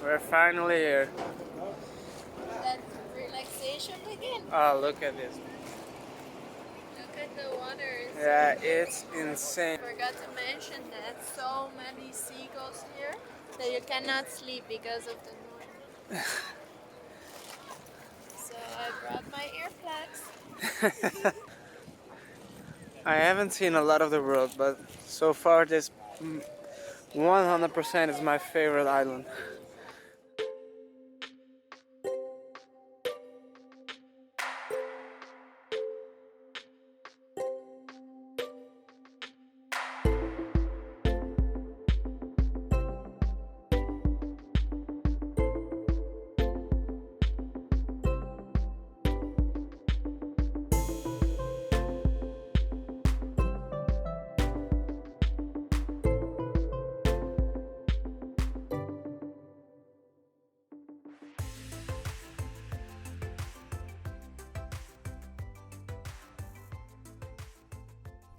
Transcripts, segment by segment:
We're finally here. Let relaxation begin. Oh, look at this. Look at the water. Yeah, it's insane. Forgot to mention that so many seagulls here that you cannot sleep because of the noise. So I brought my earplugs. I haven't seen a lot of the world, but so far this 100% is my favorite island.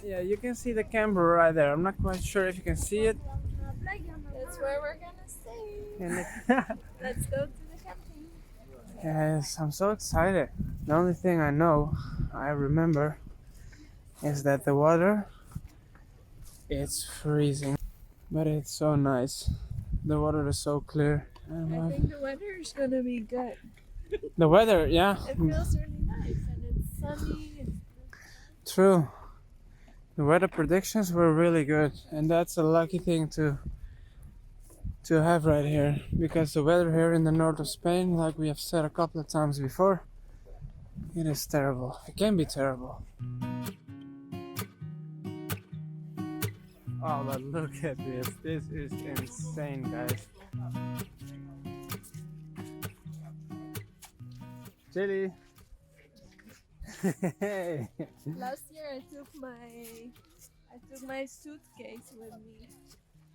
Yeah, you can see the camera right there. I'm not quite sure if you can see it. That's where we're gonna stay. And Let's go to the camping. yes, I'm so excited. The only thing I remember, is that the water, it's freezing, but it's so nice. The water is so clear. I think the weather is gonna be good. The weather, yeah, It feels really nice and it's sunny. true. The weather predictions were really good, and that's a lucky thing to have right here, because the weather here in the north of Spain, like we have said a couple of times before, it is terrible. It can be terrible. Oh, but look at this. This is insane, guys. Chili. Hey. Last year I took my suitcase with me.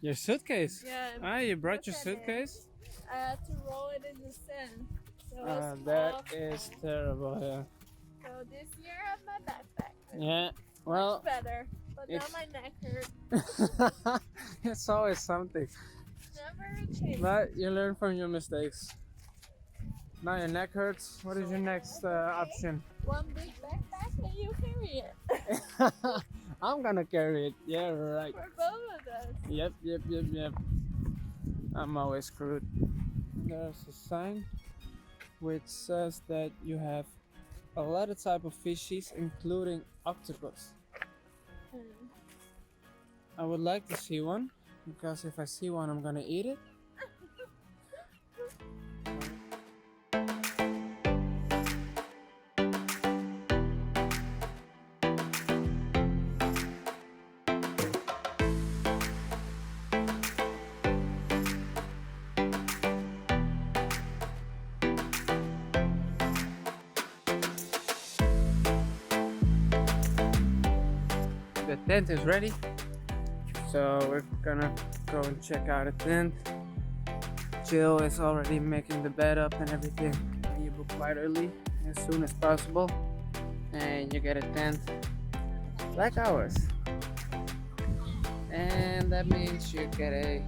Your suitcase? Yeah. You brought your Look at it. suitcase? I had to roll it in the sand. So it was That off. is terrible, yeah. So this year I have my backpack. Yeah, well, Much better. But now it's- my neck hurts. it's always something. Never a change. But you learn from your mistakes. Now your neck hurts. What is your next option? One big backpack and you carry it. I'm gonna carry it. Yeah, right. For both of us. Yep. I'm always screwed. There's a sign which says that you have a lot of type of fishes, including octopus. I would like to see one, because if I see one, I'm gonna eat it. The tent is ready, so we're gonna go and check out a tent. Jill is already making the bed up and everything. You book quite early, as soon as possible, and you get a tent like ours. And that means you get a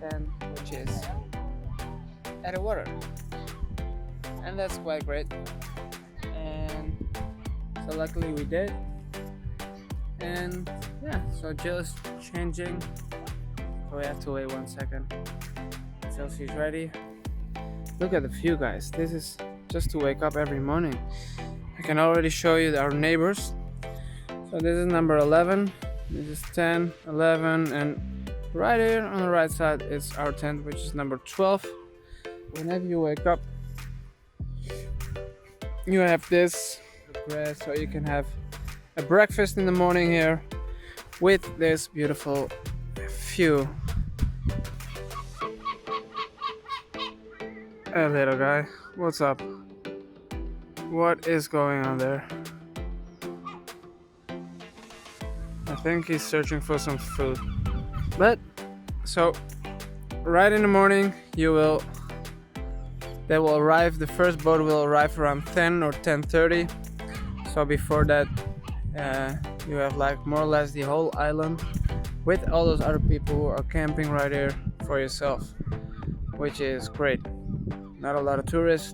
tent which is at the water, and that's quite great. And so luckily we did. And yeah, so Jill is changing. We have to wait 1 second until she's ready. Look at the view, guys. This is just to wake up every morning. I can already show you our neighbors. So this is number 11, this is 10, 11, and right here on the right side is our tent, which is number 12. Whenever you wake up, you have this grass, so you can have a breakfast in the morning here with this beautiful view. Hey little guy, what's up? What is going on there? I think he's searching for some food. But so right in the morning they will arrive. The first boat will arrive around 10 or 10:30. So before that, you have like more or less the whole island with all those other people who are camping right here for yourself. which is great. Not a lot of tourists.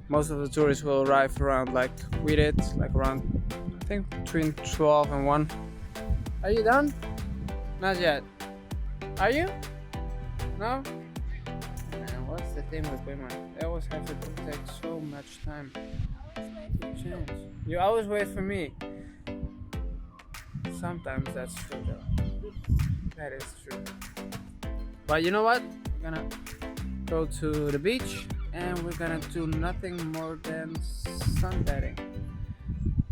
Most of the tourists will arrive around, like we did, like around, I think between 12 and 1. Are you done? Not yet. Are you? No? Man, what's the thing with women? They always have to take so much time to change. You always wait for me. Sometimes that's true though. That is true. But you know what? We're gonna go to the beach and we're gonna do nothing more than sunbathing.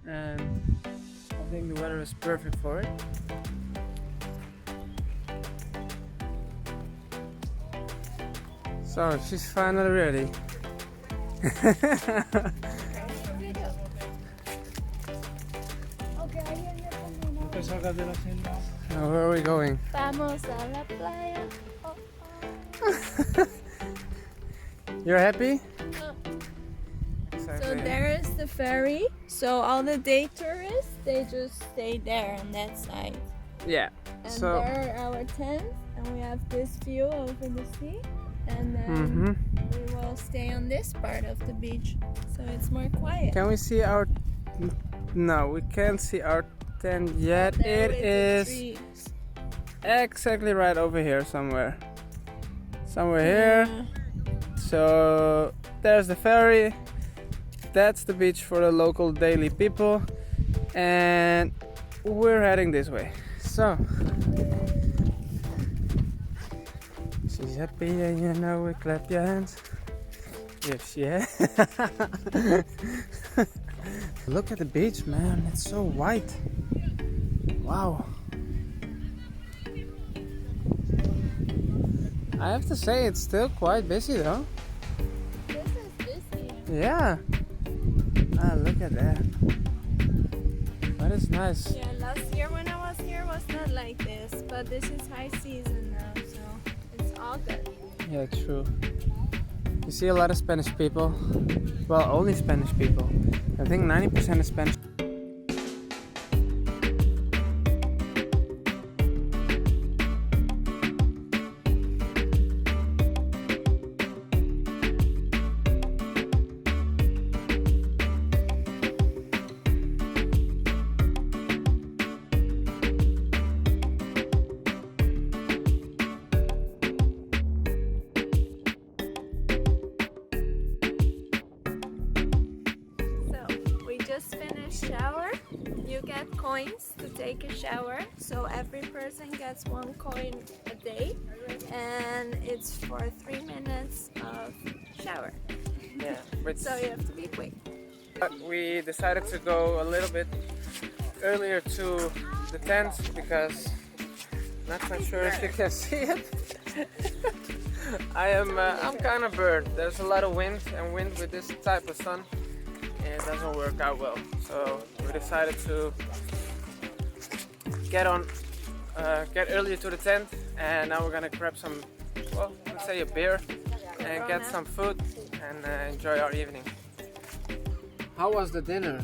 And I think the weather is perfect for it. So she's finally ready. Now where are we going? Vamos a la playa. Oh, oh. You're happy? Oh. So Exactly. there is the ferry. So all the day tourists, they just stay there on that side. Yeah. And So there are our tents, and we have this view over the sea. And then we will stay on this part of the beach, so it's more quiet. can we see our? No, we can't see our tent yet. There It with the is trees. exactly right over here somewhere. Somewhere here. So there's the ferry. That's the beach for the local daily people, and we're heading this way. So she's happy, and you know we clap your hands. Yes, yeah. Look at the beach, man. It's so white. Wow. I have to say, it's still quite busy though. This is busy. Yeah. Ah, look at that. That is nice. Yeah, last year when I was here was not like this, but this is high season now, so it's all good. Yeah, true. You see a lot of Spanish people. Well, only Spanish people. I think 90% is Spanish. Just finished shower. You get coins to take a shower, so every person gets 1 coin a day, and it's for 3 minutes of shower. Yeah. But So you have to be quick. we decided to go a little bit earlier to the tent because not quite sure if you can see it. I'm kind of burned. There's a lot of wind, and wind with this type of sun, it doesn't work out well. So we decided to get earlier to the tent, and now we're gonna grab some, well, let's say a beer, and get some food and enjoy our evening. How was the dinner?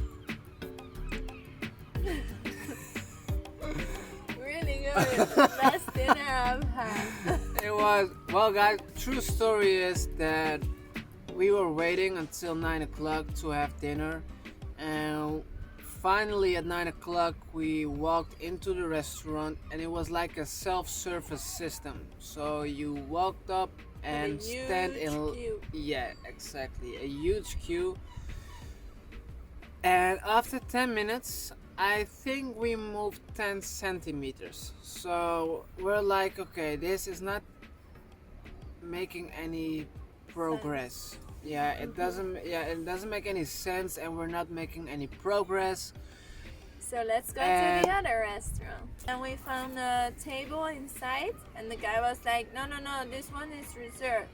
Really good. The best dinner I've had. It was, well guys, true story is that we were waiting until 9 o'clock to have dinner, and finally at 9 o'clock we walked into the restaurant, and it was like a self-service system. So you walked up and stand in queue. Yeah, exactly, a huge queue. And after 10 minutes I think we moved 10 centimeters. So we're like, okay, this is not making any progress. Yeah, it doesn't make any sense, and we're not making any progress. So let's go to the other restaurant. And we found a table inside, and the guy was like, no, this one is reserved.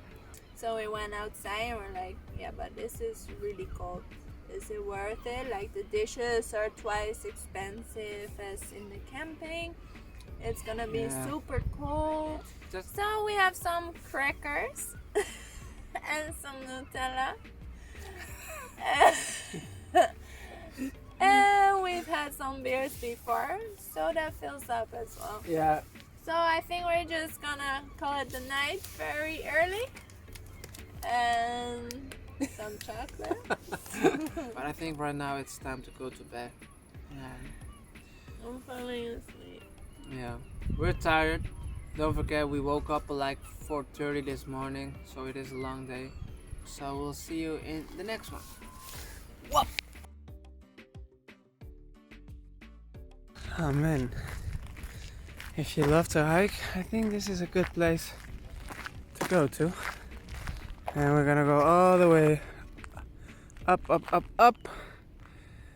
So we went outside and we're like, yeah, but this is really cold. Is it worth it? Like, the dishes are twice expensive as in the camping. It's gonna be super cold. So we have some crackers and some Nutella. And we've had some beers before, so that fills up as well. Yeah. So I think we're just gonna call it the night very early. some chocolate. But I think right now it's time to go to bed. And I'm falling asleep. yeah, we're tired. Don't forget we woke up at like 4:30 this morning, so it is a long day. So we'll see you in the next one. Whoop! Oh man, if you love to hike, I think this is a good place to go to. And we're gonna go all the way up, up, up, up